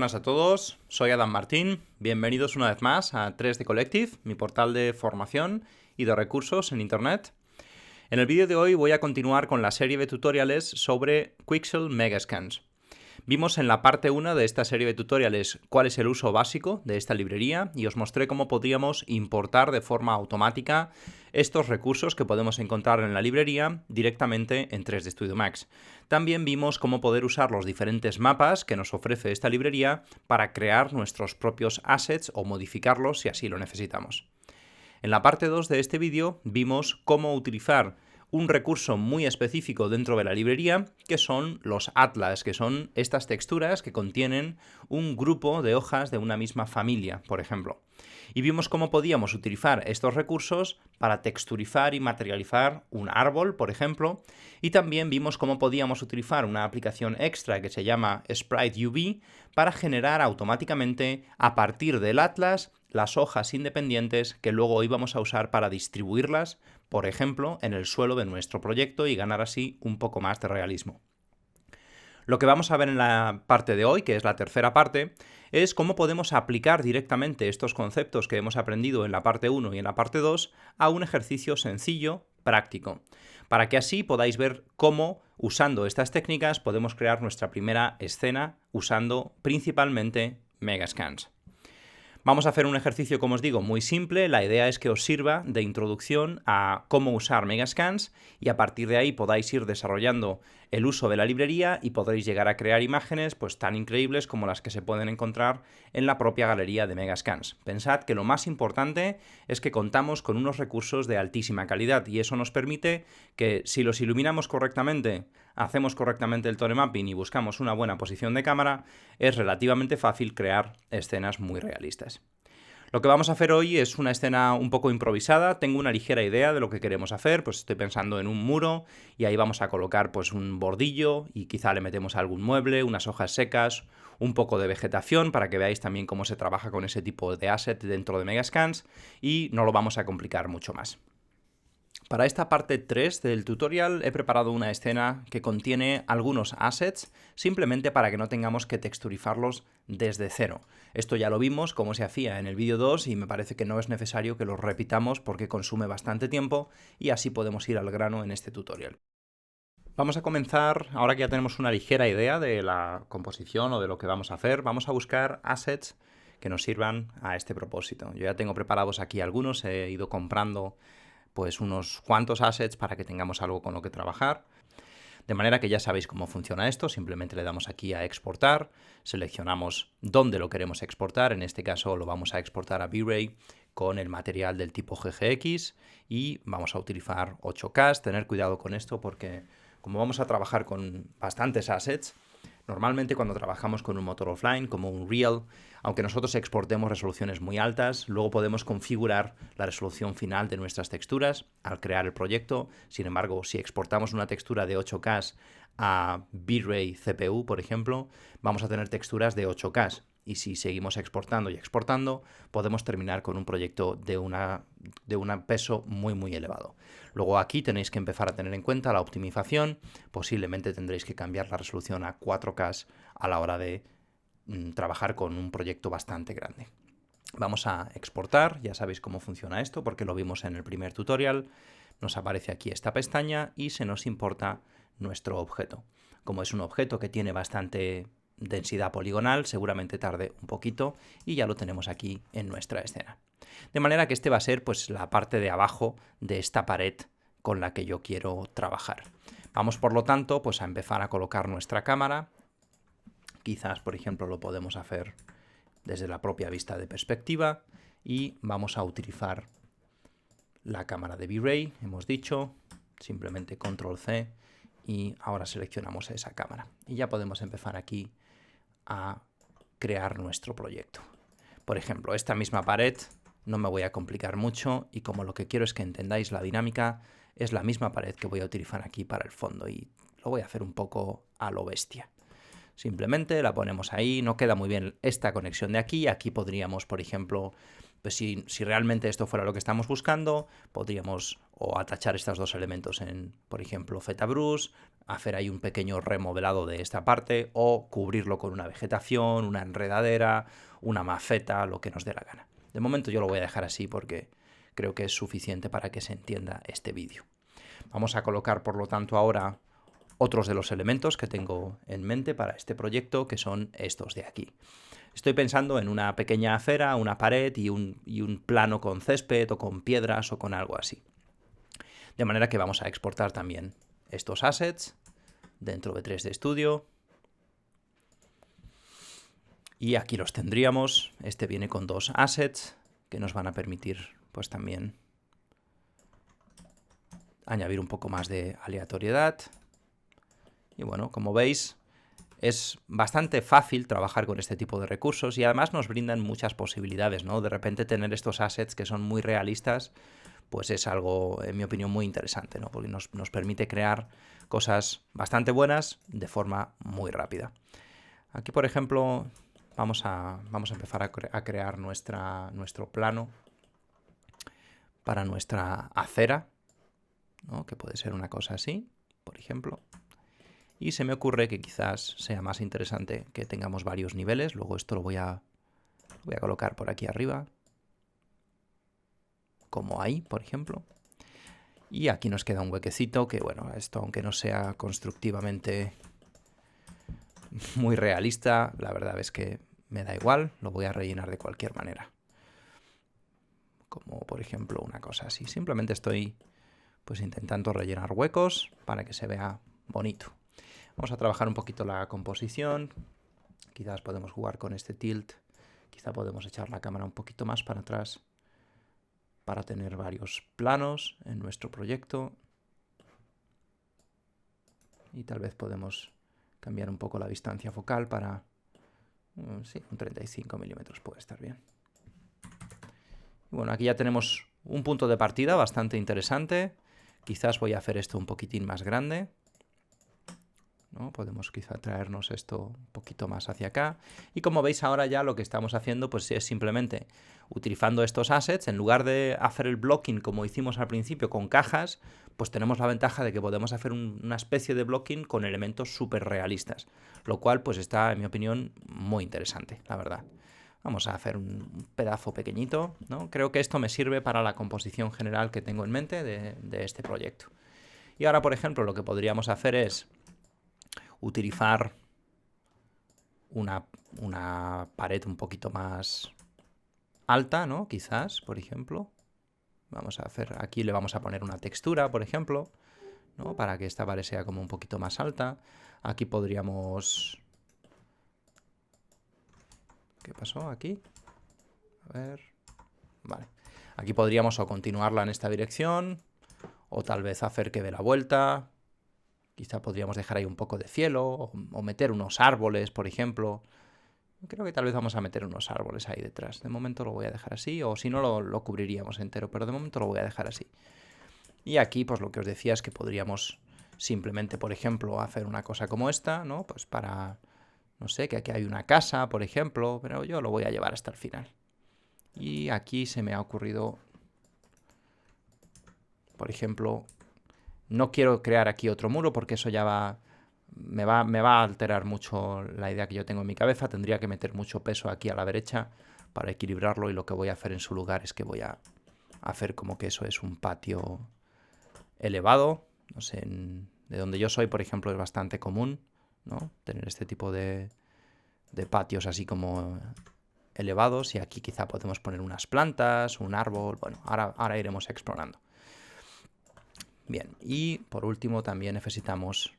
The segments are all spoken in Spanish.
buenas a todos, soy Adam Martín, bienvenidos una vez más a 3D Collective, mi portal de formación y de recursos en Internet. En el vídeo de hoy voy a continuar con la serie de tutoriales sobre Quixel Megascans. Vimos en la parte 1 de esta serie de tutoriales cuál es el uso básico de esta librería y os mostré cómo podríamos importar de forma automática estos recursos que podemos encontrar en la librería directamente en 3D Studio Max. También vimos cómo poder usar los diferentes mapas que nos ofrece esta librería para crear nuestros propios assets o modificarlos si así lo necesitamos. En la parte 2 de este vídeo vimos cómo utilizar un recurso muy específico dentro de la librería, que son los atlas, que son estas texturas que contienen un grupo de hojas de una misma familia, por ejemplo. Y vimos cómo podíamos utilizar estos recursos para texturizar y materializar un árbol, por ejemplo, y también vimos cómo podíamos utilizar una aplicación extra que se llama Sprite UV para generar automáticamente a partir del atlas las hojas independientes que luego íbamos a usar para distribuirlas, por ejemplo, en el suelo de nuestro proyecto y ganar así un poco más de realismo. Lo que vamos a ver en la parte de hoy, que es la tercera parte, es cómo podemos aplicar directamente estos conceptos que hemos aprendido en la parte 1 y en la parte 2 a un ejercicio sencillo, práctico, para que así podáis ver cómo, usando estas técnicas, podemos crear nuestra primera escena usando principalmente Megascans. Vamos a hacer un ejercicio, como os digo, muy simple. La idea es que os sirva de introducción a cómo usar Megascans y a partir de ahí podáis ir desarrollando el uso de la librería y podréis llegar a crear imágenes pues tan increíbles como las que se pueden encontrar en la propia galería de Megascans. Pensad que lo más importante es que contamos con unos recursos de altísima calidad y eso nos permite que si los iluminamos correctamente, hacemos correctamente el tone mapping y buscamos una buena posición de cámara, es relativamente fácil crear escenas muy realistas. Lo que vamos a hacer hoy es una escena un poco improvisada. Tengo una ligera idea de lo que queremos hacer, pues estoy pensando en un muro y ahí vamos a colocar pues un bordillo y quizá le metemos algún mueble, unas hojas secas, un poco de vegetación para que veáis también cómo se trabaja con ese tipo de asset dentro de Megascans y no lo vamos a complicar mucho más. Para esta parte 3 del tutorial he preparado una escena que contiene algunos assets simplemente para que no tengamos que texturizarlos desde cero. Esto ya lo vimos cómo se hacía en el vídeo 2 y me parece que no es necesario que lo repitamos porque consume bastante tiempo y así podemos ir al grano en este tutorial. Vamos a comenzar, ahora que ya tenemos una ligera idea de la composición o de lo que vamos a hacer, vamos a buscar assets que nos sirvan a este propósito. Yo ya tengo preparados aquí algunos, he ido comprando pues unos cuantos assets para que tengamos algo con lo que trabajar. De manera que ya sabéis cómo funciona esto, simplemente le damos aquí a exportar, seleccionamos dónde lo queremos exportar, en este caso lo vamos a exportar a V-Ray con el material del tipo GGX y vamos a utilizar 8K, tener cuidado con esto porque como vamos a trabajar con bastantes assets, normalmente cuando trabajamos con un motor offline como un Unreal, aunque nosotros exportemos resoluciones muy altas, luego podemos configurar la resolución final de nuestras texturas al crear el proyecto. Sin embargo, si exportamos una textura de 8K a V-Ray CPU, por ejemplo, vamos a tener texturas de 8K. Y si seguimos exportando y exportando, podemos terminar con un proyecto de un peso muy elevado. Luego aquí tenéis que empezar a tener en cuenta la optimización. Posiblemente tendréis que cambiar la resolución a 4K a la hora de trabajar con un proyecto bastante grande. Vamos a exportar, ya sabéis cómo funciona esto porque lo vimos en el primer tutorial. Nos aparece aquí esta pestaña y se nos importa nuestro objeto. Como es un objeto que tiene bastante densidad poligonal, seguramente tarde un poquito y ya lo tenemos aquí en nuestra escena. De manera que este va a ser pues la parte de abajo de esta pared con la que yo quiero trabajar. Vamos por lo tanto pues a empezar a colocar nuestra cámara. Quizás por ejemplo lo podemos hacer desde la propia vista de perspectiva y vamos a utilizar la cámara de V-Ray, hemos dicho, simplemente Control C y ahora seleccionamos esa cámara y ya podemos empezar aquí a crear nuestro proyecto. Por ejemplo, esta misma pared no me voy a complicar mucho y como lo que quiero es que entendáis la dinámica, es la misma pared que voy a utilizar aquí para el fondo y lo voy a hacer un poco a lo bestia. Simplemente la ponemos ahí, no queda muy bien esta conexión de aquí, aquí podríamos, por ejemplo, pues si realmente esto fuera lo que estamos buscando, podríamos o atachar estos dos elementos en, por ejemplo, ZBrush, hacer ahí un pequeño remodelado de esta parte o cubrirlo con una vegetación, una enredadera, una maceta, lo que nos dé la gana. De momento yo lo voy a dejar así porque creo que es suficiente para que se entienda este vídeo. Vamos a colocar, por lo tanto, ahora otros de los elementos que tengo en mente para este proyecto, que son estos de aquí. Estoy pensando en una pequeña acera, una pared y un plano con césped o con piedras o con algo así. De manera que vamos a exportar también estos assets dentro de 3D Studio. Y aquí los tendríamos. Este viene con 2 assets que nos van a permitir pues también añadir un poco más de aleatoriedad. Y bueno, como veis, es bastante fácil trabajar con este tipo de recursos y además nos brindan muchas posibilidades, ¿no? De repente tener estos assets que son muy realistas, pues es algo, en mi opinión, muy interesante, ¿no? Porque nos permite crear cosas bastante buenas de forma muy rápida. Aquí, por ejemplo, vamos a empezar a crear nuestro plano para nuestra acera, ¿no? Que puede ser una cosa así, por ejemplo. Y se me ocurre que quizás sea más interesante que tengamos varios niveles. Luego esto lo voy a colocar por aquí arriba, como ahí, por ejemplo. Y aquí nos queda un huequecito que, bueno, esto aunque no sea constructivamente muy realista, la verdad es que me da igual, lo voy a rellenar de cualquier manera. Como por ejemplo una cosa así. Simplemente estoy pues intentando rellenar huecos para que se vea bonito. Vamos a trabajar un poquito la composición. Quizás podemos jugar con este tilt. Quizá podemos echar la cámara un poquito más para atrás para tener varios planos en nuestro proyecto. Y tal vez podemos cambiar un poco la distancia focal para... sí, un 35 milímetros puede estar bien. Y bueno, aquí ya tenemos un punto de partida bastante interesante. Quizás voy a hacer esto un poquitín más grande, ¿no? Podemos quizá traernos esto un poquito más hacia acá. Y como veis ahora ya lo que estamos haciendo pues es simplemente utilizando estos assets. En lugar de hacer el blocking como hicimos al principio con cajas, pues tenemos la ventaja de que podemos hacer una especie de blocking con elementos súper realistas. Lo cual pues está, en mi opinión, muy interesante, la verdad. Vamos a hacer un pedazo pequeñito, ¿no? Creo que esto me sirve para la composición general que tengo en mente de este proyecto. Y ahora, por ejemplo, lo que podríamos hacer es utilizar una pared un poquito más alta, ¿no? Quizás, por ejemplo. Vamos a hacer, aquí le vamos a poner una textura, por ejemplo, ¿no? Para que esta pared sea como un poquito más alta. Aquí podríamos... ¿Qué pasó aquí? A ver... Vale. Aquí podríamos o continuarla en esta dirección, o tal vez hacer que dé la vuelta. Quizá podríamos dejar ahí un poco de cielo, o meter unos árboles, por ejemplo. Creo que tal vez vamos a meter unos árboles ahí detrás. De momento lo voy a dejar así, o si no lo cubriríamos entero, pero de momento lo voy a dejar así. Y aquí, pues lo que os decía es que podríamos simplemente, por ejemplo, hacer una cosa como esta, ¿no? Pues para, no sé, que aquí hay una casa, por ejemplo, pero yo lo voy a llevar hasta el final. Y aquí se me ha ocurrido, por ejemplo, no quiero crear aquí otro muro porque eso ya me va a alterar mucho la idea que yo tengo en mi cabeza. Tendría que meter mucho peso aquí a la derecha para equilibrarlo y lo que voy a hacer en su lugar es que voy a hacer como que eso es un patio elevado. No sé, de donde yo soy, por ejemplo, es bastante común, ¿no? Tener este tipo de patios así como elevados y aquí quizá podemos poner unas plantas, un árbol. Bueno, ahora iremos explorando. Bien, y por último también necesitamos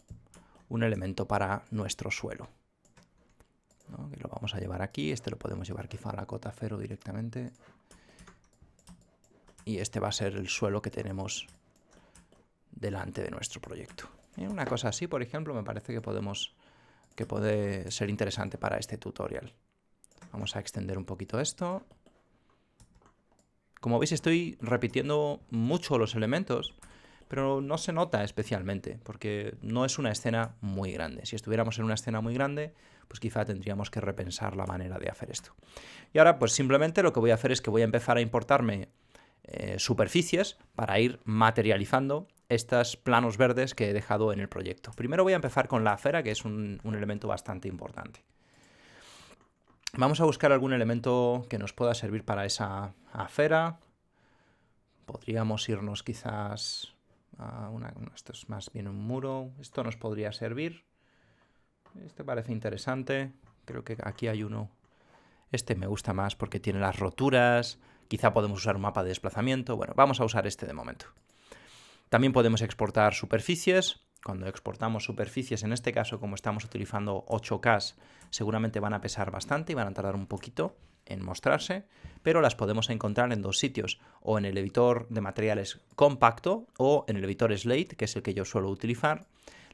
un elemento para nuestro suelo, ¿no? Que lo vamos a llevar aquí. Este lo podemos llevar quizá a la cota 0 directamente. Y este va a ser el suelo que tenemos delante de nuestro proyecto. Y una cosa así, por ejemplo, me parece que puede ser interesante para este tutorial. Vamos a extender un poquito esto. Como veis, estoy repitiendo mucho los elementos, pero no se nota especialmente, porque no es una escena muy grande. Si estuviéramos en una escena muy grande, pues quizá tendríamos que repensar la manera de hacer esto. Y ahora, pues simplemente lo que voy a hacer es que voy a empezar a importarme superficies para ir materializando estos planos verdes que he dejado en el proyecto. Primero voy a empezar con la acera, que es un elemento bastante importante. Vamos a buscar algún elemento que nos pueda servir para esa acera. Podríamos irnos quizás a esto es más bien un muro. Esto nos podría servir. Este parece interesante. Creo que aquí hay uno. Este me gusta más porque tiene las roturas. Quizá podemos usar un mapa de desplazamiento. Bueno, vamos a usar este de momento. También podemos exportar superficies. Cuando exportamos superficies, en este caso, como estamos utilizando 8K, seguramente van a pesar bastante y van a tardar un poquito en mostrarse, pero las podemos encontrar en dos sitios, o en el editor de materiales compacto o en el editor Slate, que es el que yo suelo utilizar.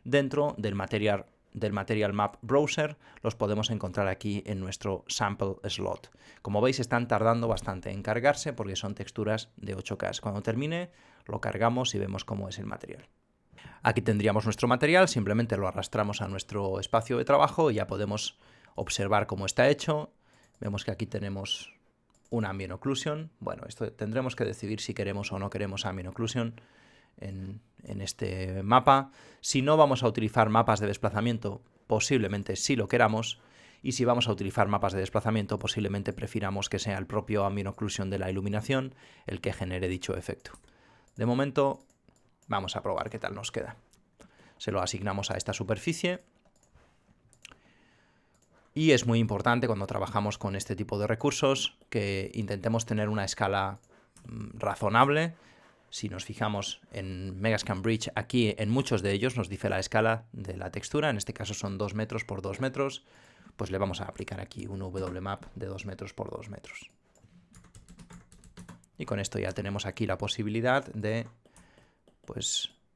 Dentro del Material Map Browser los podemos encontrar aquí en nuestro Sample Slot. Como veis, están tardando bastante en cargarse porque son texturas de 8K. Cuando termine, lo cargamos y vemos cómo es el material. Aquí tendríamos nuestro material, simplemente lo arrastramos a nuestro espacio de trabajo y ya podemos observar cómo está hecho. Vemos que aquí tenemos una Ambient Occlusion. Bueno, esto tendremos que decidir si queremos o no queremos Ambient Occlusion en este mapa. Si no vamos a utilizar mapas de desplazamiento, posiblemente sí lo queramos. Y si vamos a utilizar mapas de desplazamiento, posiblemente prefiramos que sea el propio Ambient Occlusion de la iluminación el que genere dicho efecto. De momento, vamos a probar qué tal nos queda. Se lo asignamos a esta superficie. Y es muy importante cuando trabajamos con este tipo de recursos que intentemos tener una escala razonable. Si nos fijamos en Megascan Bridge, aquí en muchos de ellos nos dice la escala de la textura. En este caso son 2 metros por 2 metros. Pues le vamos a aplicar aquí un WMap de 2 metros por 2 metros. Y con esto ya tenemos aquí la posibilidad de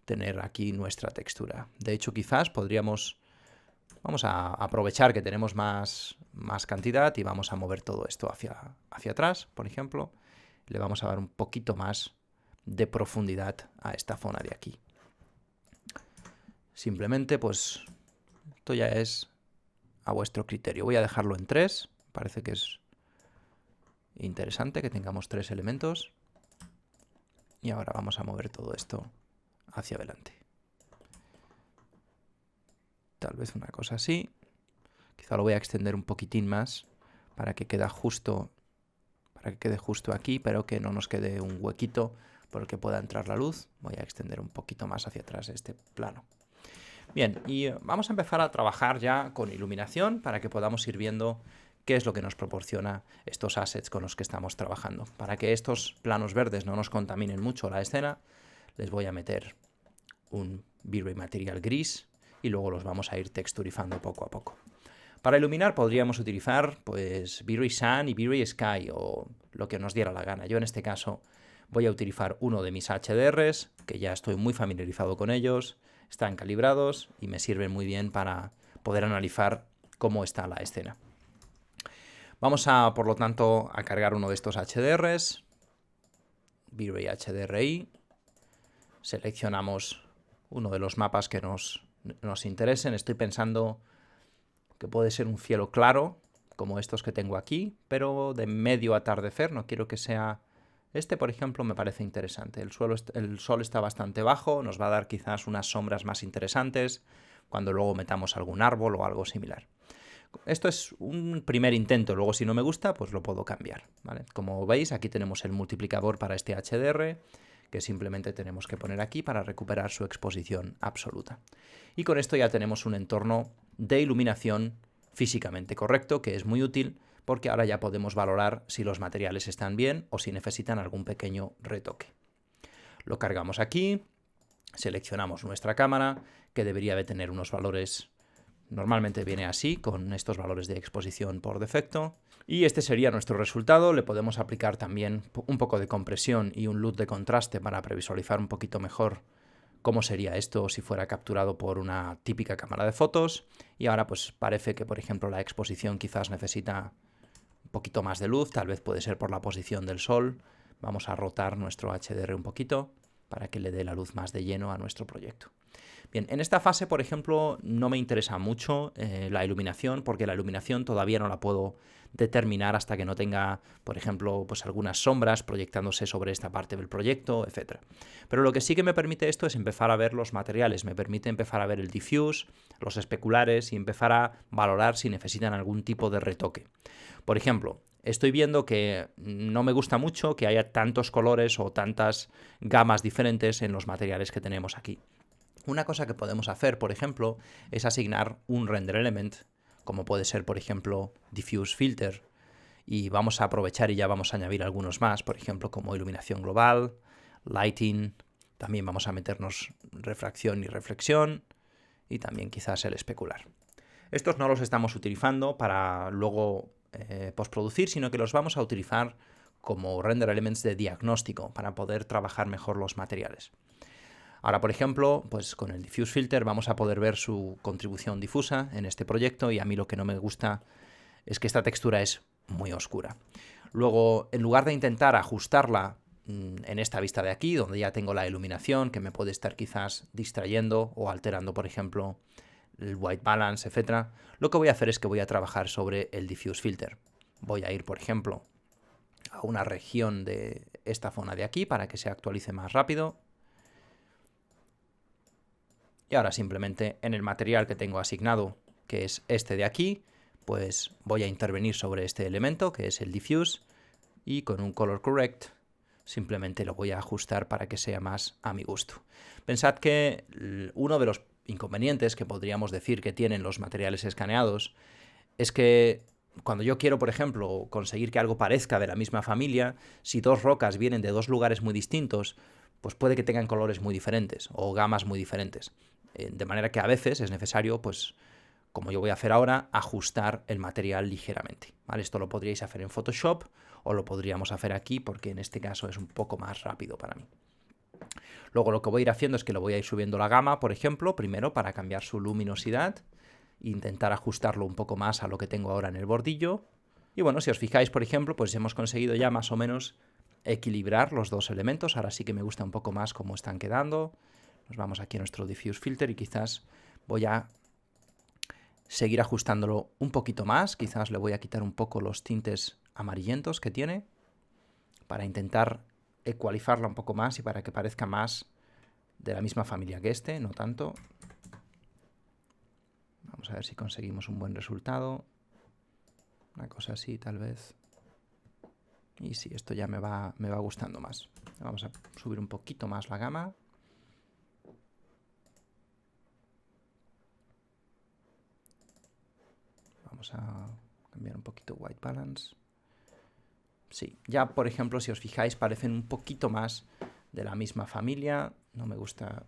tener aquí nuestra textura. De hecho, quizás podríamos... Vamos a aprovechar que tenemos más cantidad y vamos a mover todo esto hacia atrás, por ejemplo. Le vamos a dar un poquito más de profundidad a esta zona de aquí. Simplemente, pues, esto ya es a vuestro criterio. Voy a dejarlo en 3. Parece que es interesante que tengamos 3 elementos. Y ahora vamos a mover todo esto hacia adelante. Tal vez una cosa así. Quizá lo voy a extender un poquitín más para que quede justo aquí, pero que no nos quede un huequito por el que pueda entrar la luz. Voy a extender un poquito más hacia atrás este plano. Bien, y vamos a empezar a trabajar ya con iluminación para que podamos ir viendo qué es lo que nos proporciona estos assets con los que estamos trabajando. Para que estos planos verdes no nos contaminen mucho la escena, les voy a meter un V-Ray material gris y luego los vamos a ir texturizando poco a poco. Para iluminar podríamos utilizar pues V-Ray Sun y V-Ray Sky o lo que nos diera la gana. Yo en este caso voy a utilizar uno de mis HDRs, que ya estoy muy familiarizado con ellos, están calibrados y me sirven muy bien para poder analizar cómo está la escena. Vamos por lo tanto, a cargar uno de estos HDRs, V-Ray HDRI, seleccionamos uno de los mapas que nos interesen. Estoy pensando que puede ser un cielo claro, como estos que tengo aquí, pero de medio atardecer. No quiero que sea... Este, por ejemplo, me parece interesante. El sol está bastante bajo, nos va a dar quizás unas sombras más interesantes cuando luego metamos algún árbol o algo similar. Esto es un primer intento, luego si no me gusta, pues lo puedo cambiar, ¿vale? Como veis, aquí tenemos el multiplicador para este HDR, que simplemente tenemos que poner aquí para recuperar su exposición absoluta. Y con esto ya tenemos un entorno de iluminación físicamente correcto, que es muy útil, porque ahora ya podemos valorar si los materiales están bien o si necesitan algún pequeño retoque. Lo cargamos aquí, seleccionamos nuestra cámara, que debería de tener unos valores... Normalmente viene así, con estos valores de exposición por defecto. Y este sería nuestro resultado. Le podemos aplicar también un poco de compresión y un LUT de contraste para previsualizar un poquito mejor cómo sería esto si fuera capturado por una típica cámara de fotos. Y ahora pues parece que, por ejemplo, la exposición quizás necesita un poquito más de luz. Tal vez puede ser por la posición del sol. Vamos a rotar nuestro HDR un poquito para que le dé la luz más de lleno a nuestro proyecto. Bien, en esta fase, por ejemplo, no me interesa mucho la iluminación, porque la iluminación todavía no la puedo determinar hasta que no tenga, por ejemplo, pues algunas sombras proyectándose sobre esta parte del proyecto, etc. Pero lo que sí que me permite esto es empezar a ver los materiales, me permite empezar a ver el diffuse, los especulares y empezar a valorar si necesitan algún tipo de retoque. Por ejemplo, estoy viendo que no me gusta mucho que haya tantos colores o tantas gamas diferentes en los materiales que tenemos aquí. Una cosa que podemos hacer, por ejemplo, es asignar un render element, como puede ser, por ejemplo, diffuse filter, y vamos a aprovechar y ya vamos a añadir algunos más, por ejemplo, como iluminación global, lighting, también vamos a meternos refracción y reflexión, y también quizás el especular. Estos no los estamos utilizando para luego postproducir, sino que los vamos a utilizar como render elements de diagnóstico para poder trabajar mejor los materiales. Ahora, por ejemplo, pues con el diffuse filter vamos a poder ver su contribución difusa en este proyecto, y a mí lo que no me gusta es que esta textura es muy oscura. Luego, en lugar de intentar ajustarla en esta vista de aquí, donde ya tengo la iluminación, que me puede estar quizás distrayendo o alterando, por ejemplo, el white balance, etc., lo que voy a hacer es que voy a trabajar sobre el diffuse filter. Voy a ir, por ejemplo, a una región de esta zona de aquí para que se actualice más rápido. Y ahora simplemente en el material que tengo asignado, que es este de aquí, pues voy a intervenir sobre este elemento, que es el diffuse, y con un color correct simplemente lo voy a ajustar para que sea más a mi gusto. Pensad que uno de los inconvenientes que podríamos decir que tienen los materiales escaneados es que cuando yo quiero, por ejemplo, conseguir que algo parezca de la misma familia, si dos rocas vienen de dos lugares muy distintos, pues puede que tengan colores muy diferentes o gamas muy diferentes. De manera que a veces es necesario, pues, como yo voy a hacer ahora, ajustar el material ligeramente, ¿vale? Esto lo podríais hacer en Photoshop o lo podríamos hacer aquí, porque en este caso es un poco más rápido para mí. Luego lo que voy a ir haciendo es que lo voy a ir subiendo la gama, por ejemplo, primero para cambiar su luminosidad e intentar ajustarlo un poco más a lo que tengo ahora en el bordillo. Y bueno, si os fijáis, por ejemplo, pues hemos conseguido ya más o menos equilibrar los dos elementos. Ahora sí que me gusta un poco más cómo están quedando. Nos vamos aquí a nuestro diffuse filter y quizás voy a seguir ajustándolo un poquito más. Quizás le voy a quitar un poco los tintes amarillentos que tiene para intentar ecualizarla un poco más y para que parezca más de la misma familia que este, no tanto. Vamos a ver si conseguimos un buen resultado. Una cosa así, tal vez. Y sí, esto ya me va gustando más. Vamos a subir un poquito más la gama. Vamos a cambiar un poquito white balance. Sí, ya por ejemplo, si os fijáis, parecen un poquito más de la misma familia. No me gusta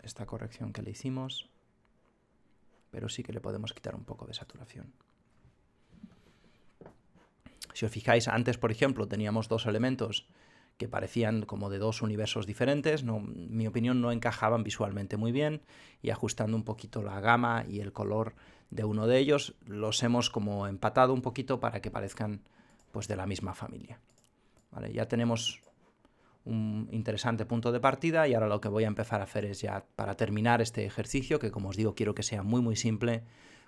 esta corrección que le hicimos, pero sí que le podemos quitar un poco de saturación. Si os fijáis, antes, por ejemplo, teníamos dos elementos que parecían como de dos universos diferentes. No, en mi opinión, no encajaban visualmente muy bien, y ajustando un poquito la gama y el color de uno de ellos, los hemos como empatado un poquito para que parezcan pues de la misma familia. ¿Vale? Ya tenemos un interesante punto de partida, y ahora lo que voy a empezar a hacer es, ya para terminar este ejercicio, que como os digo quiero que sea muy muy simple,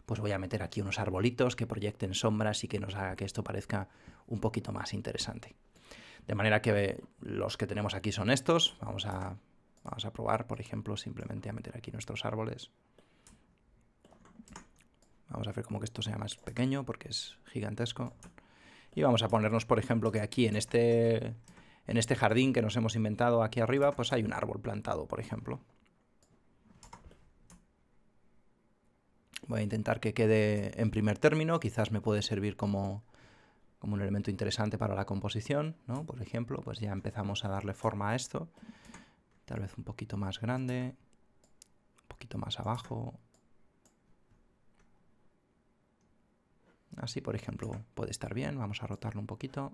pues voy a meter aquí unos arbolitos que proyecten sombras y que nos haga que esto parezca un poquito más interesante. De manera que los que tenemos aquí son estos. Vamos a probar, por ejemplo, simplemente a meter aquí nuestros árboles. Vamos a hacer como que esto sea más pequeño porque es gigantesco. Y vamos a ponernos, por ejemplo, que aquí en este jardín que nos hemos inventado aquí arriba, pues hay un árbol plantado, por ejemplo. Voy a intentar que quede en primer término. Quizás me puede servir como un elemento interesante para la composición, ¿no? Por ejemplo, pues ya empezamos a darle forma a esto. Tal vez un poquito más grande, un poquito más abajo. Así, por ejemplo, puede estar bien. Vamos a rotarlo un poquito.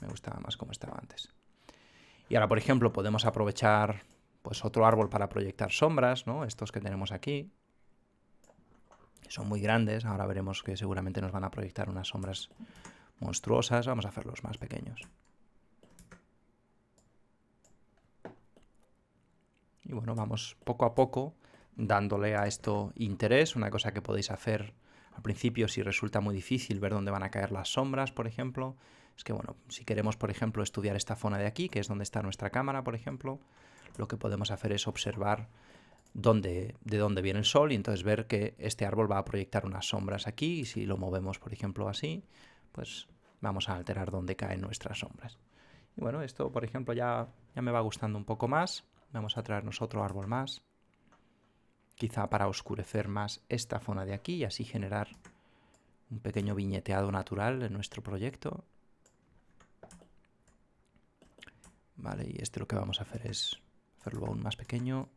Me gustaba más como estaba antes. Y ahora, por ejemplo, podemos aprovechar pues otro árbol para proyectar sombras, ¿no? Estos que tenemos aquí. Son muy grandes. Ahora veremos que seguramente nos van a proyectar unas sombras monstruosas. Vamos a hacerlos más pequeños. Y bueno, vamos poco a poco dándole a esto interés. Una cosa que podéis hacer al principio, si resulta muy difícil ver dónde van a caer las sombras, por ejemplo, es que, bueno, si queremos, por ejemplo, estudiar esta zona de aquí, que es donde está nuestra cámara, por ejemplo, lo que podemos hacer es observar de dónde viene el sol y entonces ver que este árbol va a proyectar unas sombras aquí, y si lo movemos, por ejemplo, así, pues vamos a alterar dónde caen nuestras sombras. Y bueno, esto, por ejemplo, ya me va gustando un poco más. Vamos a traernos otro árbol más, quizá para oscurecer más esta zona de aquí y así generar un pequeño viñeteado natural en nuestro proyecto. Vale, y lo que vamos a hacer es hacerlo aún más pequeño.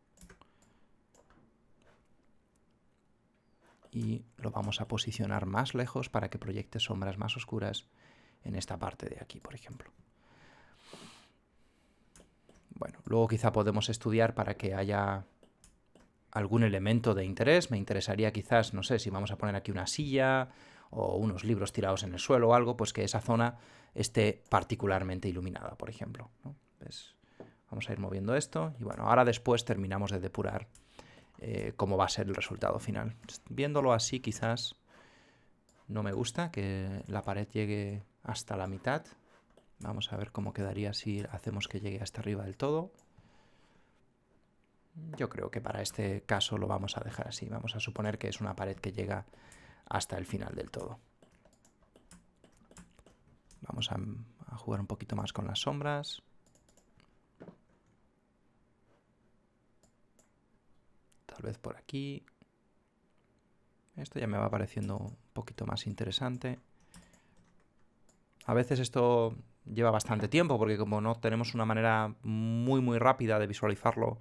Y lo vamos a posicionar más lejos para que proyecte sombras más oscuras en esta parte de aquí, por ejemplo. Bueno, luego quizá podemos estudiar para que haya algún elemento de interés. Me interesaría quizás, no sé, si vamos a poner aquí una silla o unos libros tirados en el suelo o algo, pues que esa zona esté particularmente iluminada, por ejemplo, ¿no? Pues vamos a ir moviendo esto y bueno, ahora después terminamos de depurar cómo va a ser el resultado final. Viéndolo así quizás no me gusta que la pared llegue hasta la mitad. Vamos a ver cómo quedaría si hacemos que llegue hasta arriba del todo. Yo creo que para este caso lo vamos a dejar así. Vamos a suponer que es una pared que llega hasta el final del todo. Vamos a jugar un poquito más con las sombras. Tal vez por aquí. Esto ya me va pareciendo un poquito más interesante. A veces esto lleva bastante tiempo porque como no tenemos una manera muy rápida de visualizarlo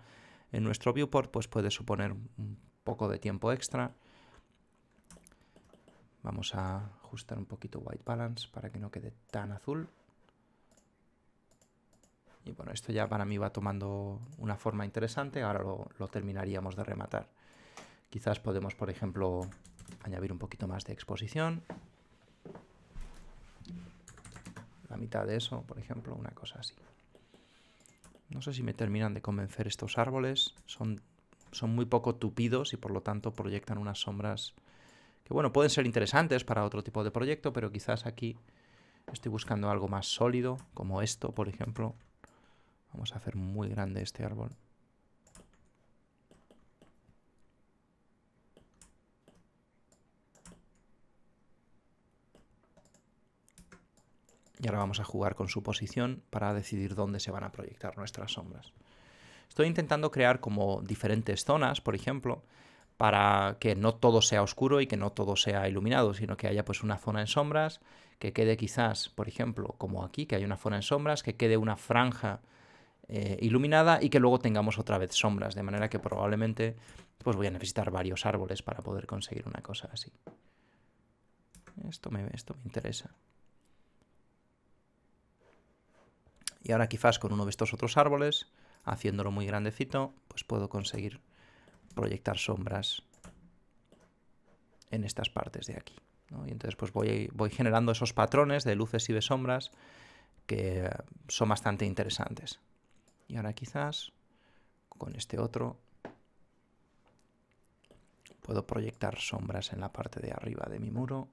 en nuestro viewport, pues puede suponer un poco de tiempo extra. Vamos a ajustar un poquito white balance para que no quede tan azul. Y bueno, esto ya para mí va tomando una forma interesante. Ahora lo terminaríamos de rematar. Quizás podemos, por ejemplo, añadir un poquito más de exposición. La mitad de eso, por ejemplo, una cosa así. No sé si me terminan de convencer estos árboles. Son muy poco tupidos y por lo tanto proyectan unas sombras que, bueno, pueden ser interesantes para otro tipo de proyecto, pero quizás aquí estoy buscando algo más sólido, como esto, por ejemplo. Vamos a hacer muy grande este árbol. Y ahora vamos a jugar con su posición para decidir dónde se van a proyectar nuestras sombras. Estoy intentando crear como diferentes zonas, por ejemplo, para que no todo sea oscuro y que no todo sea iluminado, sino que haya pues una zona en sombras, que quede quizás, por ejemplo, como aquí, que hay una zona en sombras, que quede una franja iluminada y que luego tengamos otra vez sombras, de manera que probablemente pues voy a necesitar varios árboles para poder conseguir una cosa así. Esto me interesa. Y ahora quizás con uno de estos otros árboles, haciéndolo muy grandecito, pues puedo conseguir proyectar sombras en estas partes de aquí, ¿no? Y entonces pues voy generando esos patrones de luces y de sombras que son bastante interesantes. Y ahora quizás con este otro puedo proyectar sombras en la parte de arriba de mi muro.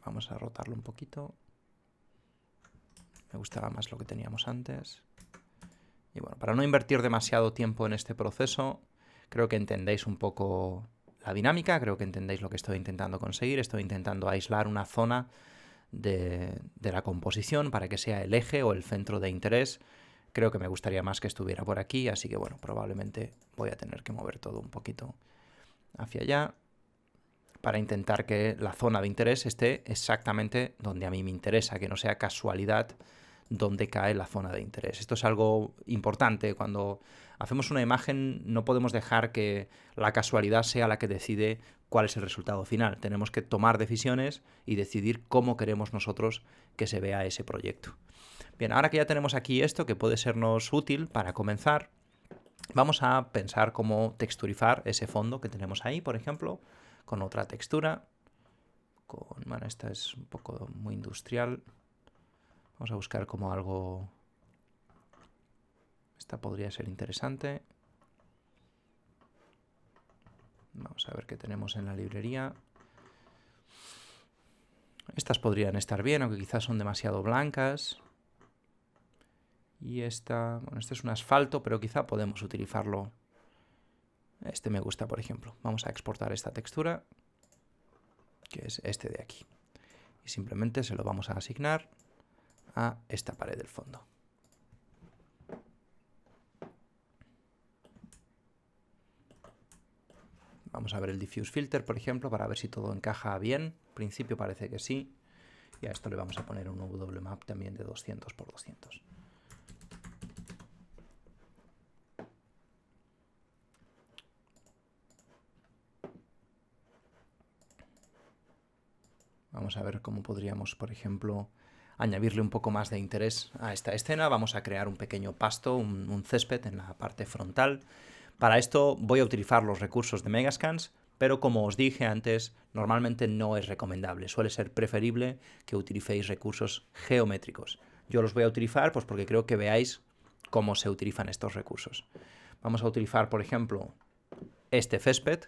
Vamos a rotarlo un poquito. Me gustaba más lo que teníamos antes. Y bueno, para no invertir demasiado tiempo en este proceso, creo que entendéis un poco la dinámica, creo que entendéis lo que estoy intentando conseguir. Estoy intentando aislar una zona de la composición para que sea el eje o el centro de interés. Creo que me gustaría más que estuviera por aquí, así que bueno, probablemente voy a tener que mover todo un poquito hacia allá para intentar que la zona de interés esté exactamente donde a mí me interesa, que no sea casualidad donde cae la zona de interés. Esto es algo importante. Cuando hacemos una imagen no podemos dejar que la casualidad sea la que decide cuál es el resultado final. Tenemos que tomar decisiones y decidir cómo queremos nosotros que se vea ese proyecto. Bien, ahora que ya tenemos aquí esto que puede sernos útil para comenzar, vamos a pensar cómo texturizar ese fondo que tenemos ahí, por ejemplo, con otra textura. Bueno, esta es un poco muy industrial. Vamos a buscar como algo Esta podría ser interesante. Vamos a ver qué tenemos en la librería. Estas podrían estar bien, aunque quizás son demasiado blancas. Y esta, bueno, este es un asfalto, pero quizá podemos utilizarlo. Este me gusta, por ejemplo. Vamos a exportar esta textura, que es este de aquí. Y simplemente se lo vamos a asignar a esta pared del fondo. Vamos a ver el diffuse filter, por ejemplo, para ver si todo encaja bien. En principio parece que sí. Y a esto le vamos a poner un WMAP también de 200 por 200. Vamos a ver cómo podríamos, por ejemplo, añadirle un poco más de interés a esta escena. Vamos a crear un pequeño pasto, un césped en la parte frontal. Para esto voy a utilizar los recursos de Megascans, pero como os dije antes, normalmente no es recomendable. Suele ser preferible que utilicéis recursos geométricos. Yo los voy a utilizar pues porque creo que veáis cómo se utilizan estos recursos. Vamos a utilizar, por ejemplo, este césped.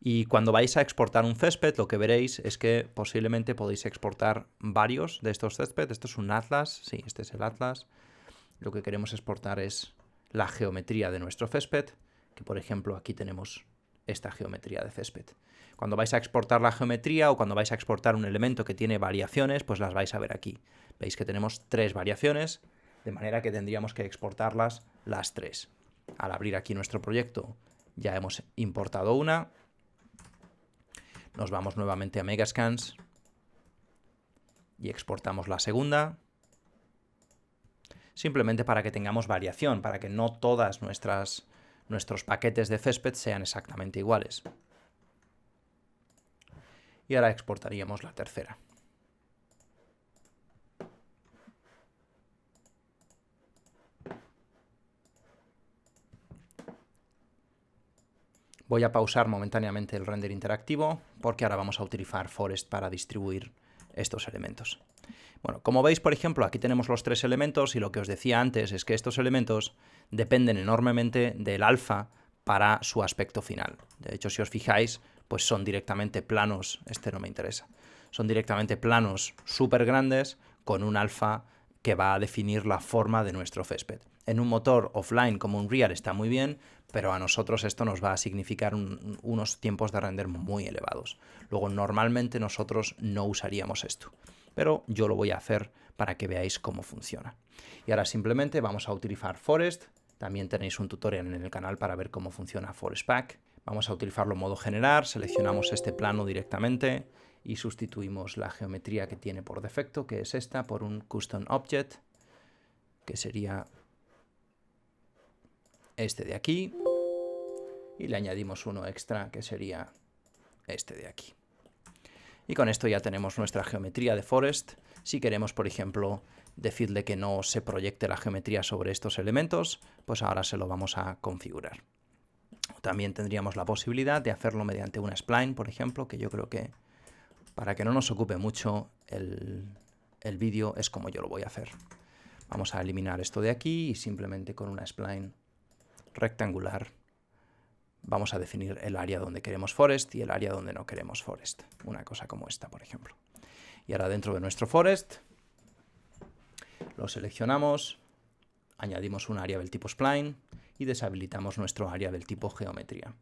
Y cuando vais a exportar un césped, lo que veréis es que posiblemente podéis exportar varios de estos césped. Esto es un atlas, sí, este es el atlas. Lo que queremos exportar es la geometría de nuestro césped, que por ejemplo aquí tenemos esta geometría de césped. Cuando vais a exportar la geometría o cuando vais a exportar un elemento que tiene variaciones, pues las vais a ver aquí. Veis que tenemos 3 variaciones, de manera que tendríamos que exportarlas las 3. Al abrir aquí nuestro proyecto ya hemos importado una. Nos vamos nuevamente a Megascans y exportamos la segunda. Simplemente para que tengamos variación, para que no todas nuestros paquetes de césped sean exactamente iguales. Y ahora exportaríamos la tercera. Voy a pausar momentáneamente el render interactivo porque ahora vamos a utilizar Forest para distribuir estos elementos. Bueno, como veis, por ejemplo, aquí tenemos los 3 elementos y lo que os decía antes es que estos elementos dependen enormemente del alfa para su aspecto final. De hecho, si os fijáis, pues son directamente planos, este no me interesa, son directamente planos súper grandes con un alfa que va a definir la forma de nuestro césped. En un motor offline como Unreal está muy bien, pero a nosotros esto nos va a significar unos tiempos de render muy elevados. Luego, normalmente nosotros no usaríamos esto, pero yo lo voy a hacer para que veáis cómo funciona. Y ahora simplemente vamos a utilizar Forest. También tenéis un tutorial en el canal para ver cómo funciona Forest Pack. Vamos a utilizarlo en modo generar, seleccionamos este plano directamente y sustituimos la geometría que tiene por defecto, que es esta, por un Custom Object, que sería este de aquí, y le añadimos uno extra, que sería este de aquí. Y con esto ya tenemos nuestra geometría de Forest. Si queremos, por ejemplo, decirle que no se proyecte la geometría sobre estos elementos, pues ahora se lo vamos a configurar. También tendríamos la posibilidad de hacerlo mediante una spline, por ejemplo, que yo creo que para que no nos ocupe mucho el vídeo es como yo lo voy a hacer. Vamos a eliminar esto de aquí y simplemente con una spline rectangular vamos a definir el área donde queremos Forest y el área donde no queremos Forest. Una cosa como esta, por ejemplo. Y ahora dentro de nuestro Forest lo seleccionamos, añadimos un área del tipo Spline y deshabilitamos nuestro área del tipo Geometría.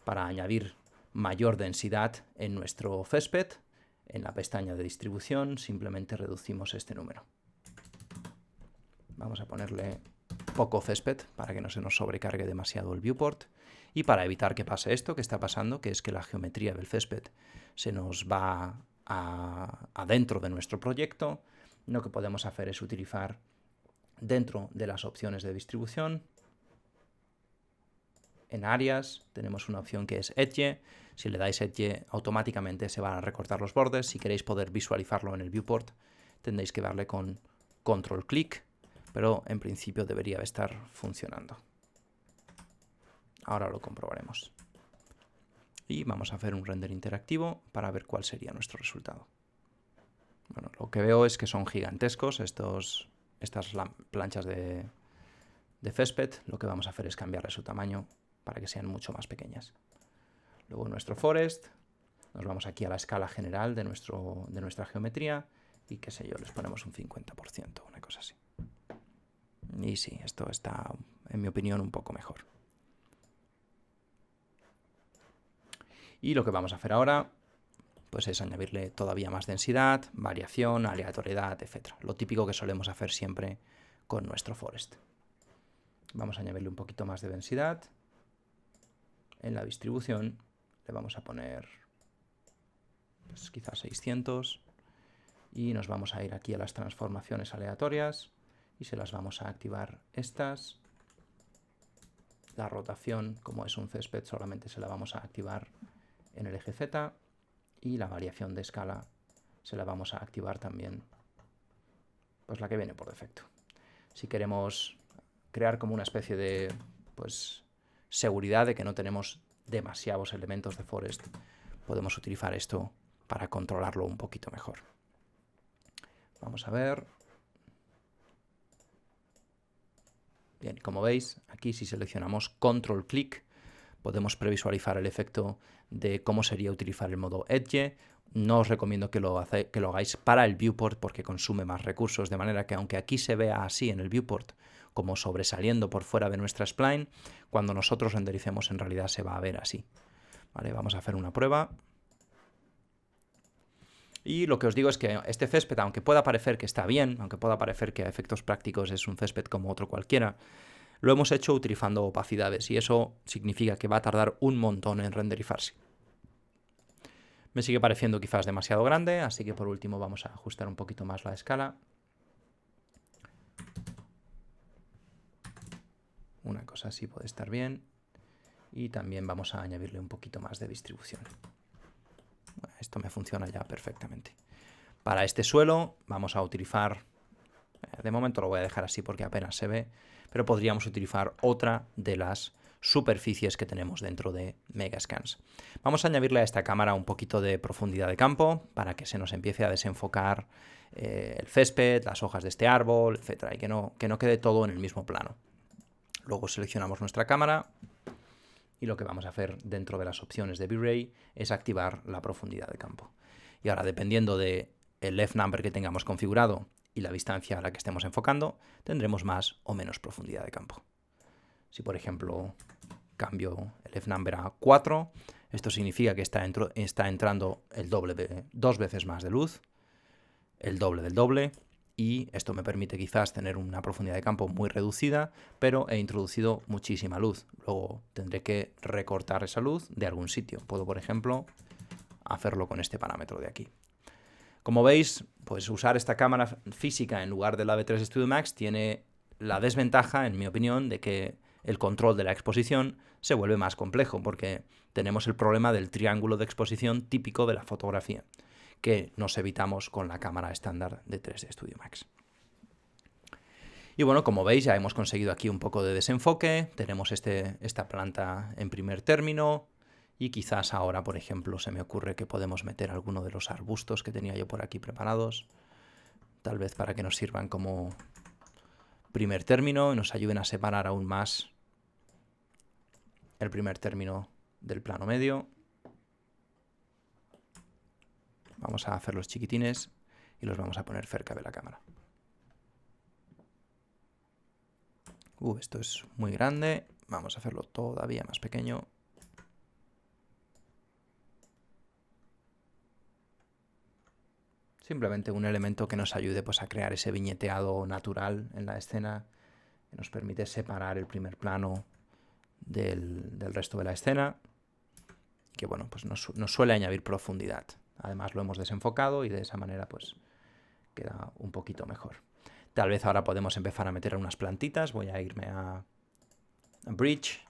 Para añadir mayor densidad en nuestro césped, en la pestaña de distribución simplemente reducimos este número. Vamos a ponerle poco césped para que no se nos sobrecargue demasiado el viewport. Y para evitar que pase esto que está pasando, que es que la geometría del césped se nos va adentro de nuestro proyecto, lo que podemos hacer es utilizar dentro de las opciones de distribución, en áreas, tenemos una opción que es Edge. Si le dais Edge, automáticamente se van a recortar los bordes. Si queréis poder visualizarlo en el viewport, tendréis que darle con control clic, pero en principio debería estar funcionando. Ahora lo comprobaremos. Y vamos a hacer un render interactivo para ver cuál sería nuestro resultado. Bueno, lo que veo es que son gigantescos estas planchas de de césped, lo que vamos a hacer es cambiarle su tamaño para que sean mucho más pequeñas. Luego en nuestro forest nos vamos aquí a la escala general de nuestra geometría y qué sé yo, les ponemos un 50%, una cosa así. Y sí, esto está, en mi opinión, un poco mejor. Y lo que vamos a hacer ahora pues es añadirle todavía más densidad, variación, aleatoriedad, etc. Lo típico que solemos hacer siempre con nuestro forest. Vamos a añadirle un poquito más de densidad. En la distribución le vamos a poner pues, quizás 600 y nos vamos a ir aquí a las transformaciones aleatorias y se las vamos a activar estas. La rotación, como es un césped, solamente se la vamos a activar en el eje Z y la variación de escala se la vamos a activar también, pues la que viene por defecto. Si queremos crear como una especie de pues, seguridad de que no tenemos demasiados elementos de forest, podemos utilizar esto para controlarlo un poquito mejor. Vamos a ver. Bien, como veis, aquí si seleccionamos Control Click, podemos previsualizar el efecto de cómo sería utilizar el modo Edge. No os recomiendo que lo hagáis para el viewport porque consume más recursos, de manera que aunque aquí se vea así en el viewport, como sobresaliendo por fuera de nuestra spline, cuando nosotros rendericemos en realidad se va a ver así. Vale, vamos a hacer una prueba. Y lo que os digo es que este césped, aunque pueda parecer que está bien, aunque pueda parecer que a efectos prácticos es un césped como otro cualquiera, lo hemos hecho utilizando opacidades y eso significa que va a tardar un montón en renderizarse. Me sigue pareciendo quizás demasiado grande, así que por último vamos a ajustar un poquito más la escala. Una cosa así puede estar bien. Y también vamos a añadirle un poquito más de distribución. Bueno, esto me funciona ya perfectamente. Para este suelo vamos a utilizar, de momento lo voy a dejar así porque apenas se ve, pero podríamos utilizar otra de las superficies que tenemos dentro de Megascans. Vamos a añadirle a esta cámara un poquito de profundidad de campo para que se nos empiece a desenfocar el césped, las hojas de este árbol, etcétera, y que no quede todo en el mismo plano. Luego seleccionamos nuestra cámara y lo que vamos a hacer dentro de las opciones de V-Ray es activar la profundidad de campo. Y ahora, dependiendo del f-number que tengamos configurado y la distancia a la que estemos enfocando, tendremos más o menos profundidad de campo. Si, por ejemplo, cambio el f-number a 4, esto significa que está entrando el doble de 2 veces más de luz, el doble del doble, y esto me permite quizás tener una profundidad de campo muy reducida, pero he introducido muchísima luz. Luego tendré que recortar esa luz de algún sitio. Puedo, por ejemplo, hacerlo con este parámetro de aquí. Como veis, pues usar esta cámara física en lugar de la V3 Studio Max tiene la desventaja, en mi opinión, de que el control de la exposición se vuelve más complejo, porque tenemos el problema del triángulo de exposición típico de la fotografía, que nos evitamos con la cámara estándar de 3D Studio Max. Y bueno, como veis, ya hemos conseguido aquí un poco de desenfoque, tenemos esta planta en primer término, y quizás ahora, por ejemplo, se me ocurre que podemos meter alguno de los arbustos que tenía yo por aquí preparados, tal vez para que nos sirvan como primer término y nos ayuden a separar aún más el primer término del plano medio. Vamos a hacerlos chiquitines y los vamos a poner cerca de la cámara. Esto es muy grande. Vamos a hacerlo todavía más pequeño. Simplemente un elemento que nos ayude pues, a crear ese viñeteado natural en la escena, que nos permite separar el primer plano del resto de la escena, que bueno, pues nos suele añadir profundidad. Además lo hemos desenfocado y de esa manera pues queda un poquito mejor. Tal vez ahora podemos empezar a meter unas plantitas. Voy a irme a Bridge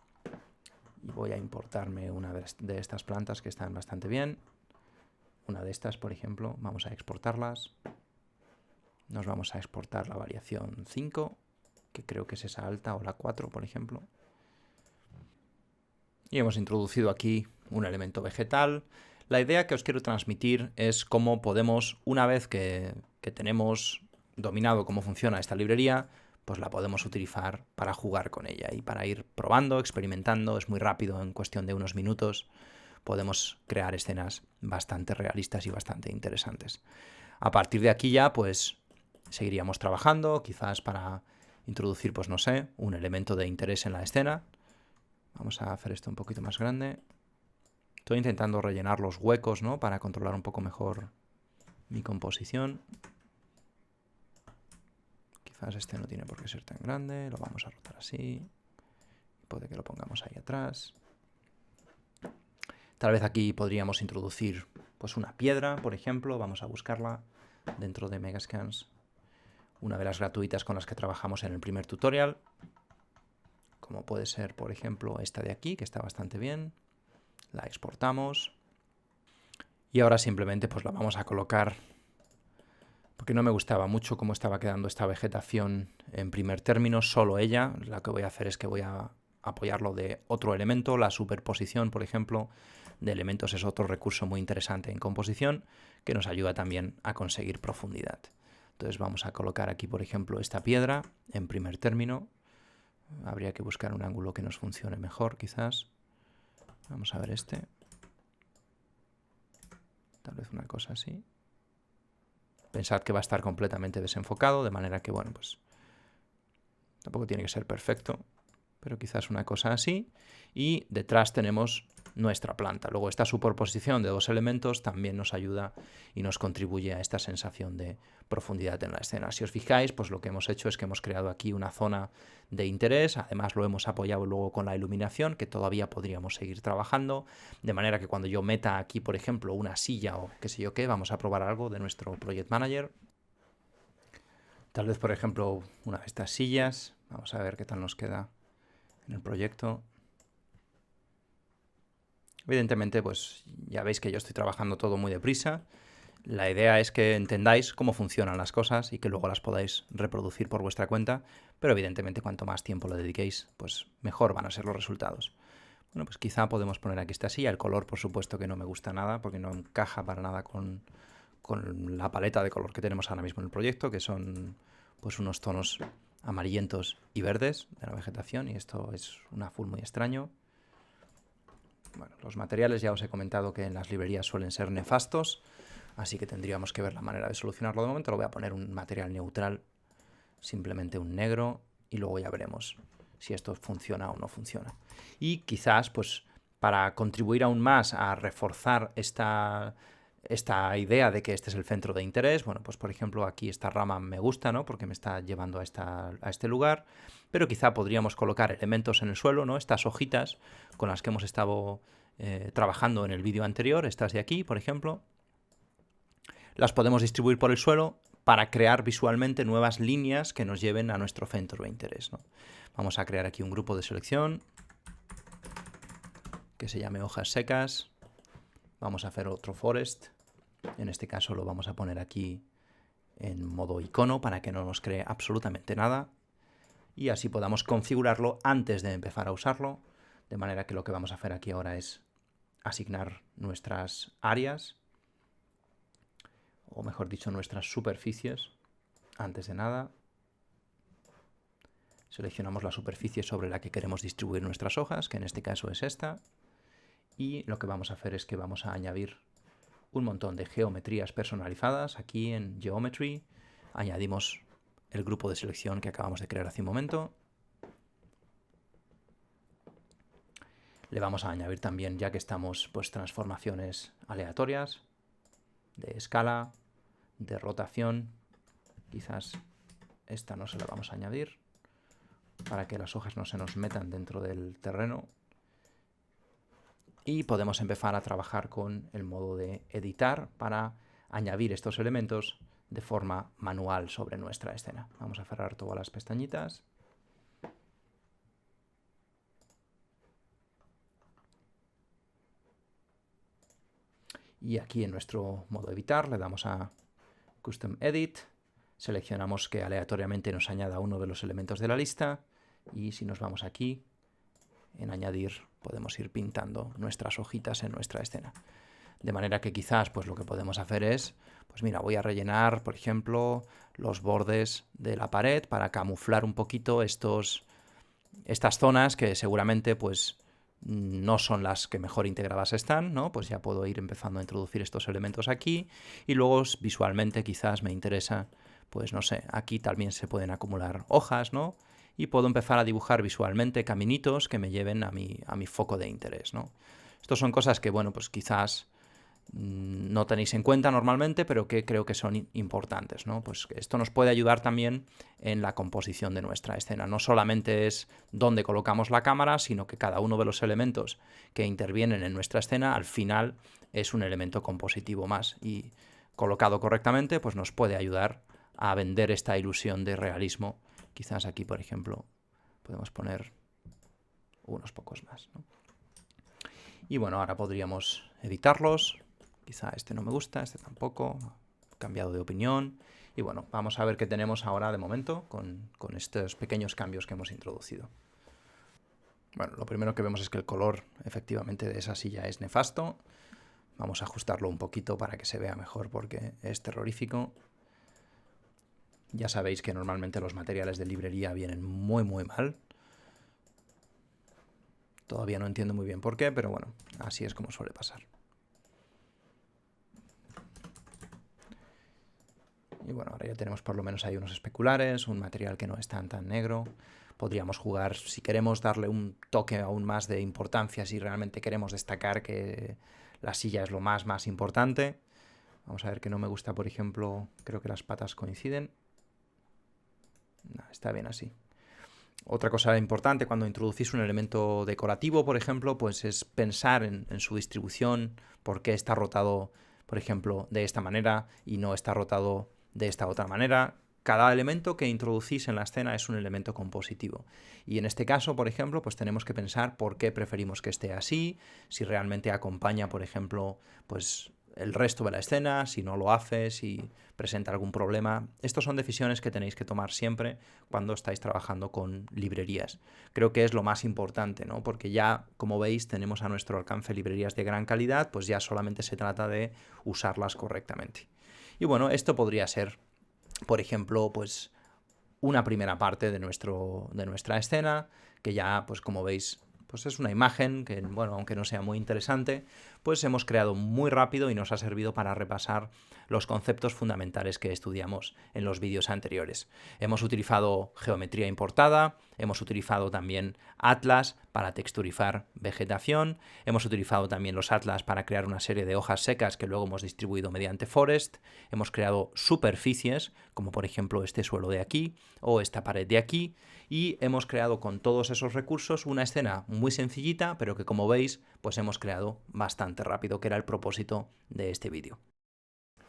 y voy a importarme una de estas plantas que están bastante bien. Una de estas, por ejemplo, vamos a exportarlas. Nos vamos a exportar la variación 5, que creo que es esa alta, o la 4, por ejemplo. Y hemos introducido aquí un elemento vegetal. La idea que os quiero transmitir es cómo podemos, una vez que tenemos dominado cómo funciona esta librería, pues la podemos utilizar para jugar con ella y para ir probando, experimentando. Es muy rápido, en cuestión de unos minutos podemos crear escenas bastante realistas y bastante interesantes. A partir de aquí ya pues seguiríamos trabajando, quizás para introducir, pues no sé, un elemento de interés en la escena. Vamos a hacer esto un poquito más grande. Estoy intentando rellenar los huecos, ¿no?, para controlar un poco mejor mi composición. Quizás este no tiene por qué ser tan grande. Lo vamos a rotar así. Puede que lo pongamos ahí atrás. Tal vez aquí podríamos introducir pues una piedra, por ejemplo. Vamos a buscarla dentro de Megascans. Una de las gratuitas con las que trabajamos en el primer tutorial. Como puede ser, por ejemplo, esta de aquí, que está bastante bien. La exportamos. Y ahora simplemente pues la vamos a colocar, porque no me gustaba mucho cómo estaba quedando esta vegetación en primer término, solo ella. Lo que voy a hacer es que voy a apoyarlo de otro elemento. La superposición, por ejemplo, de elementos es otro recurso muy interesante en composición que nos ayuda también a conseguir profundidad. Entonces vamos a colocar aquí, por ejemplo, esta piedra en primer término. Habría que buscar un ángulo que nos funcione mejor, quizás. Vamos a ver este. Tal vez una cosa así. Pensad que va a estar completamente desenfocado, de manera que, bueno, pues tampoco tiene que ser perfecto, pero quizás una cosa así. Y detrás tenemos nuestra planta. Luego esta superposición de dos elementos también nos ayuda y nos contribuye a esta sensación de profundidad en la escena. Si os fijáis, pues lo que hemos hecho es que hemos creado aquí una zona de interés. Además lo hemos apoyado luego con la iluminación, que todavía podríamos seguir trabajando, de manera que cuando yo meta aquí, por ejemplo, una silla o qué sé yo qué, vamos a probar algo de nuestro Project Manager. Tal vez, por ejemplo, una de estas sillas. Vamos a ver qué tal nos queda en el proyecto. Evidentemente, pues ya veis que yo estoy trabajando todo muy deprisa. La idea es que entendáis cómo funcionan las cosas y que luego las podáis reproducir por vuestra cuenta, pero evidentemente cuanto más tiempo le dediquéis, pues mejor van a ser los resultados. Bueno, pues quizá podemos poner aquí esta silla. El color, por supuesto, que no me gusta nada, porque no encaja para nada con la paleta de color que tenemos ahora mismo en el proyecto, que son pues unos tonos amarillentos y verdes de la vegetación, y esto es un azul muy extraño. Bueno, los materiales ya os he comentado que en las librerías suelen ser nefastos, así que tendríamos que ver la manera de solucionarlo. De momento lo voy a poner un material neutral, simplemente un negro, y luego ya veremos si esto funciona o no funciona. Y quizás, pues, para contribuir aún más a reforzar esta idea de que este es el centro de interés, bueno, pues por ejemplo aquí esta rama me gusta, ¿no?, porque me está llevando a este lugar, pero quizá podríamos colocar elementos en el suelo, ¿no?, estas hojitas con las que hemos estado trabajando en el vídeo anterior, estas de aquí, por ejemplo, las podemos distribuir por el suelo para crear visualmente nuevas líneas que nos lleven a nuestro centro de interés, ¿no? Vamos a crear aquí un grupo de selección que se llame hojas secas. Vamos a hacer otro forest. En este caso lo vamos a poner aquí en modo icono para que no nos cree absolutamente nada. Y así podamos configurarlo antes de empezar a usarlo. De manera que lo que vamos a hacer aquí ahora es asignar nuestras áreas, o mejor dicho, nuestras superficies, antes de nada. Seleccionamos la superficie sobre la que queremos distribuir nuestras hojas, que en este caso es esta. Y lo que vamos a hacer es que vamos a añadir un montón de geometrías personalizadas. Aquí en Geometry añadimos el grupo de selección que acabamos de crear hace un momento. Le vamos a añadir también, ya que estamos, pues transformaciones aleatorias, de escala, de rotación. Quizás esta no se la vamos a añadir, para que las hojas no se nos metan dentro del terreno. Y podemos empezar a trabajar con el modo de editar para añadir estos elementos de forma manual sobre nuestra escena. Vamos a cerrar todas las pestañitas. Y aquí en nuestro modo editar le damos a Custom Edit. Seleccionamos que aleatoriamente nos añada uno de los elementos de la lista. Y si nos vamos aquí, en añadir, podemos ir pintando nuestras hojitas en nuestra escena. De manera que quizás pues lo que podemos hacer es, pues mira, voy a rellenar, por ejemplo, los bordes de la pared para camuflar un poquito estas zonas que seguramente pues no son las que mejor integradas están, ¿no? Pues ya puedo ir empezando a introducir estos elementos aquí y luego visualmente quizás me interesa, pues no sé, aquí también se pueden acumular hojas, ¿no? Y puedo empezar a dibujar visualmente caminitos que me lleven a mi foco de interés, ¿no? Estos son cosas que, bueno, pues quizás no tenéis en cuenta normalmente, pero que creo que son importantes, ¿no? Pues esto nos puede ayudar también en la composición de nuestra escena. No solamente es dónde colocamos la cámara, sino que cada uno de los elementos que intervienen en nuestra escena, al final es un elemento compositivo más y colocado correctamente, pues nos puede ayudar a vender esta ilusión de realismo. Quizás aquí, por ejemplo, podemos poner unos pocos más, ¿no? Y bueno, ahora podríamos editarlos. Quizá este no me gusta, este tampoco. He cambiado de opinión. Y bueno, vamos a ver qué tenemos ahora de momento con estos pequeños cambios que hemos introducido. Bueno, lo primero que vemos es que el color efectivamente de esa silla es nefasto. Vamos a ajustarlo un poquito para que se vea mejor porque es terrorífico. Ya sabéis que normalmente los materiales de librería vienen muy mal. Todavía no entiendo muy bien por qué, pero bueno, así es como suele pasar. Y bueno, ahora ya tenemos por lo menos ahí unos especulares, un material que no es tan negro. Podríamos jugar, si queremos darle un toque aún más de importancia, si realmente queremos destacar que la silla es lo más importante. Vamos a ver que no me gusta, por ejemplo, creo que las patas coinciden. No, está bien así. Otra cosa importante cuando introducís un elemento decorativo, por ejemplo, pues es pensar en su distribución, por qué está rotado, por ejemplo, de esta manera y no está rotado de esta otra manera. Cada elemento que introducís en la escena es un elemento compositivo. Y en este caso, por ejemplo, pues tenemos que pensar por qué preferimos que esté así, si realmente acompaña, por ejemplo, pues el resto de la escena, si no lo hace, si presenta algún problema. Estas son decisiones que tenéis que tomar siempre cuando estáis trabajando con librerías. Creo que es lo más importante, ¿no? Porque ya, como veis, tenemos a nuestro alcance librerías de gran calidad, pues ya solamente se trata de usarlas correctamente. Y bueno, esto podría ser, por ejemplo, pues una primera parte de nuestra escena, que ya, pues como veis, pues es una imagen que, bueno, aunque no sea muy interesante, pues hemos creado muy rápido y nos ha servido para repasar los conceptos fundamentales que estudiamos en los vídeos anteriores. Hemos utilizado geometría importada, hemos utilizado también atlas para texturizar vegetación, hemos utilizado también los atlas para crear una serie de hojas secas que luego hemos distribuido mediante forest, hemos creado superficies, como por ejemplo este suelo de aquí o esta pared de aquí, y hemos creado con todos esos recursos una escena muy sencillita, pero que como veis, pues hemos creado bastante rápido, que era el propósito de este vídeo.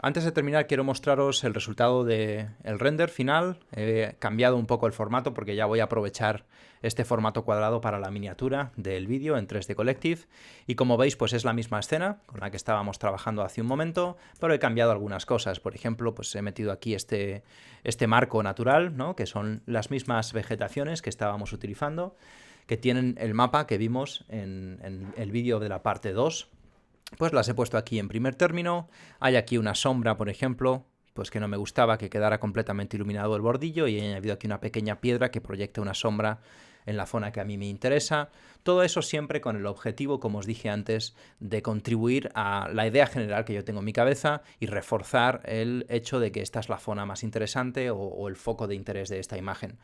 Antes de terminar quiero mostraros el resultado del render final. He cambiado un poco el formato porque ya voy a aprovechar este formato cuadrado para la miniatura del vídeo en 3D Collective. Y como veis, pues es la misma escena con la que estábamos trabajando hace un momento, pero he cambiado algunas cosas. Por ejemplo, pues he metido aquí este marco natural, ¿no? Que son las mismas vegetaciones que estábamos utilizando, que tienen el mapa que vimos en el vídeo de la parte 2. Pues las he puesto aquí en primer término. Hay aquí una sombra, por ejemplo, pues que no me gustaba que quedara completamente iluminado el bordillo, y he añadido aquí una pequeña piedra que proyecta una sombra en la zona que a mí me interesa. Todo eso siempre con el objetivo, como os dije antes, de contribuir a la idea general que yo tengo en mi cabeza y reforzar el hecho de que esta es la zona más interesante o el foco de interés de esta imagen.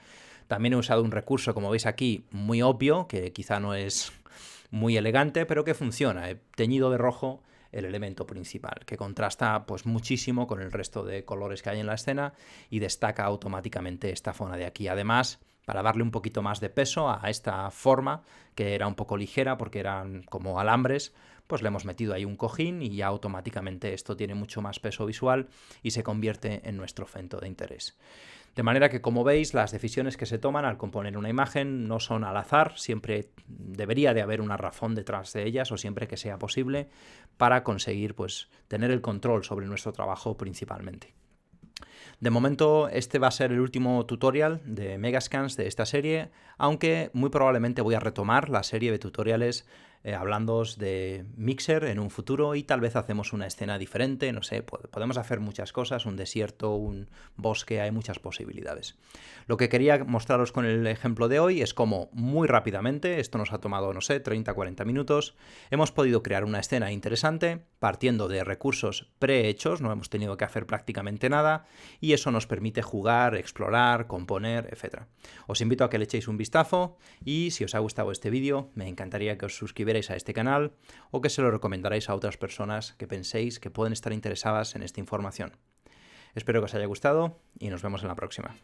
También he usado un recurso, como veis aquí, muy obvio, que quizá no es muy elegante, pero que funciona. He teñido de rojo el elemento principal, que contrasta pues muchísimo con el resto de colores que hay en la escena y destaca automáticamente esta zona de aquí. Además, para darle un poquito más de peso a esta forma, que era un poco ligera porque eran como alambres, pues le hemos metido ahí un cojín y ya automáticamente esto tiene mucho más peso visual y se convierte en nuestro centro de interés. De manera que, como veis, las decisiones que se toman al componer una imagen no son al azar, siempre debería de haber una razón detrás de ellas, o siempre que sea posible, para conseguir pues tener el control sobre nuestro trabajo principalmente. De momento este va a ser el último tutorial de Megascans de esta serie, aunque muy probablemente voy a retomar la serie de tutoriales hablándoos de Mixer en un futuro y tal vez hacemos una escena diferente, no sé, podemos hacer muchas cosas, un desierto, un bosque, hay muchas posibilidades. Lo que quería mostraros con el ejemplo de hoy es cómo muy rápidamente, esto nos ha tomado, no sé, 30-40 minutos, hemos podido crear una escena interesante partiendo de recursos prehechos, no hemos tenido que hacer prácticamente nada y eso nos permite jugar, explorar, componer, etc. Os invito a que le echéis un vistazo y si os ha gustado este vídeo, me encantaría que os suscribierais a este canal o que se lo recomendarais a otras personas que penséis que pueden estar interesadas en esta información. Espero que os haya gustado y nos vemos en la próxima.